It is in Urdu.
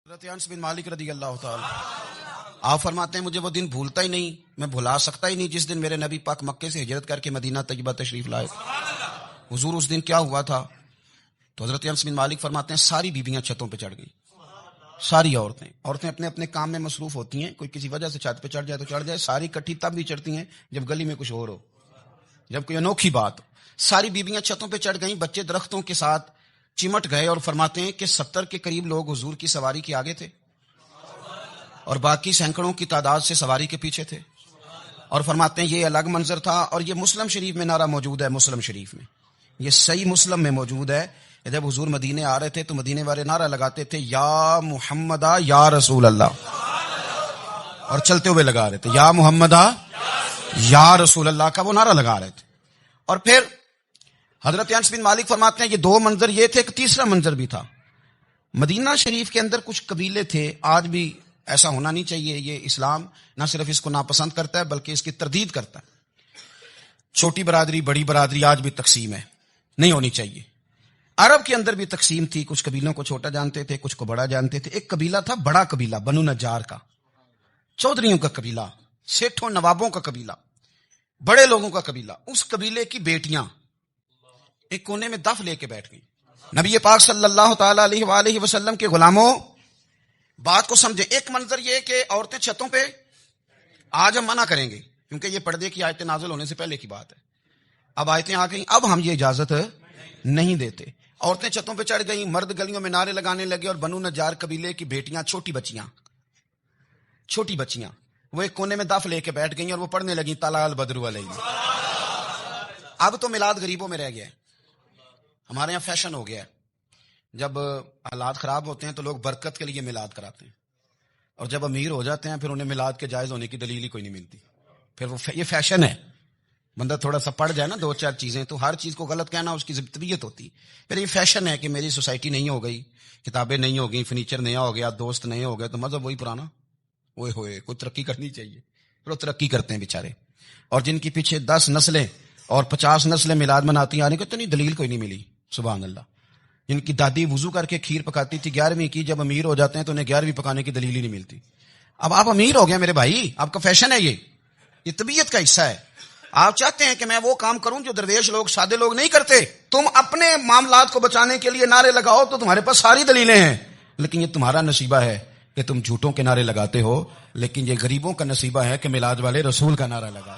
حضرت انس بن مالک رضی اللہ تعالی آپ فرماتے ہیں مجھے وہ دن بھولتا ہی نہیں، میں بھلا سکتا ہی نہیں جس دن میرے نبی پاک مکے سے ہجرت کر کے مدینہ طیبہ تشریف لائے۔ حضور اس دن کیا ہوا تھا؟ تو حضرت انس بن مالک فرماتے ہیں ساری بیویاں چھتوں پہ چڑھ گئیں، ساری عورتیں اپنے اپنے کام میں مصروف ہوتی ہیں، کوئی کسی وجہ سے چھت پہ چڑھ جائے تو چڑھ جائے، ساری کٹھی تب بھی چڑھتی ہیں جب گلی میں کچھ اور ہو، جب کوئی انوکھی بات ہو۔ ساری بیویاں چھتوں پہ چڑھ گئیں، بچے درختوں کے ساتھ چمٹ گئے، اور فرماتے ہیں کہ 70 کے قریب لوگ حضور کی سواری کے آگے تھے اور باقی سینکڑوں کی تعداد سے سواری کے پیچھے تھے، اور فرماتے ہیں یہ الگ منظر تھا۔ اور یہ مسلم شریف میں نعرہ موجود ہے، مسلم شریف میں یہ صحیح مسلم میں موجود ہے، جب حضور مدینے آ رہے تھے تو مدینے والے نعرہ لگاتے تھے یا محمدہ یا رسول اللہ، اور چلتے ہوئے لگا رہے تھے یا محمدہ یا رسول اللہ کا وہ نعرہ لگا رہے تھے۔ اور پھر حضرت انس بن مالک فرماتے ہیں یہ دو منظر یہ تھے، ایک تیسرا منظر بھی تھا۔ مدینہ شریف کے اندر کچھ قبیلے تھے، آج بھی ایسا ہونا نہیں چاہیے، یہ اسلام نہ صرف اس کو ناپسند کرتا ہے بلکہ اس کی تردید کرتا ہے۔ چھوٹی برادری بڑی برادری آج بھی تقسیم ہے، نہیں ہونی چاہیے۔ عرب کے اندر بھی تقسیم تھی، کچھ قبیلوں کو چھوٹا جانتے تھے، کچھ کو بڑا جانتے تھے۔ ایک قبیلہ تھا بڑا قبیلہ، بنو نجار کا، چودھریوں کا قبیلہ، سیٹھوں نوابوں کا قبیلہ، بڑے لوگوں کا قبیلہ۔ اس قبیلے کی بیٹیاں ایک کونے میں دف لے کے بیٹھ گئی۔ نبی پاک صلی اللہ تعالی علیہ وآلہ وسلم کے غلاموں بات کو سمجھے۔ ایک منظر یہ کہ عورتیں چھتوں پہ، آج ہم منع کریں گے کیونکہ یہ پردے کی آیتیں نازل ہونے سے پہلے کی بات ہے، اب آیتیں آ گئیں، اب ہم یہ اجازت نہیں دیتے۔ عورتیں چھتوں پہ چڑھ گئیں، مرد گلیوں میں نعرے لگانے لگے، اور بنو نجار قبیلے کی بیٹیاں چھوٹی بچیاں وہ ایک کونے میں دف لے کے بیٹھ گئیں اور وہ پڑھنے لگیں طلع البدر علینا۔ اب تو میلاد غریبوں میں رہ گیا ہے، ہمارے یہاں فیشن ہو گیا ہے، جب حالات خراب ہوتے ہیں تو لوگ برکت کے لیے میلاد کراتے ہیں، اور جب امیر ہو جاتے ہیں پھر انہیں میلاد کے جائز ہونے کی دلیل ہی کوئی نہیں ملتی، پھر وہ یہ فیشن ہے۔ بندہ تھوڑا سا پڑھ جائے نا دو چار چیزیں تو ہر چیز کو غلط کہنا اس کی طبیعت ہوتی، پھر یہ فیشن ہے کہ میری سوسائٹی نہیں ہو گئی، کتابیں نہیں ہو گئی، فرنیچر نیا ہو گیا، دوست نئے ہو گئے تو مذہب وہی پرانا، اوئے ہوئے کوئی ترقی کرنی چاہیے، پھر وہ ترقی کرتے ہیں بیچارے۔ اور جن کی پیچھے 10 نسلیں اور 50 نسلیں میلاد مناتی آنے کو تو نہیں دلیل کوئی نہیں ملی، سبحان اللہ۔ جن کی دادی وضو کر کے کھیر پکاتی تھی 11ویں کی، جب امیر ہو جاتے ہیں تو انہیں 11ویں پکانے کی دلیل ہی نہیں ملتی۔ اب آپ امیر ہو گئے میرے بھائی، آپ کا فیشن ہے، یہ طبیعت کا حصہ ہے۔ آپ چاہتے ہیں کہ میں وہ کام کروں جو درویش لوگ سادے لوگ نہیں کرتے، تم اپنے معاملات کو بچانے کے لیے نعرے لگاؤ تو تمہارے پاس ساری دلیلیں ہیں، لیکن یہ تمہارا نصیبہ ہے کہ تم جھوٹوں کے نعرے لگاتے ہو، لیکن یہ غریبوں کا نصیبہ ہے کہ میلاد والے رسول کا نعرہ لگا۔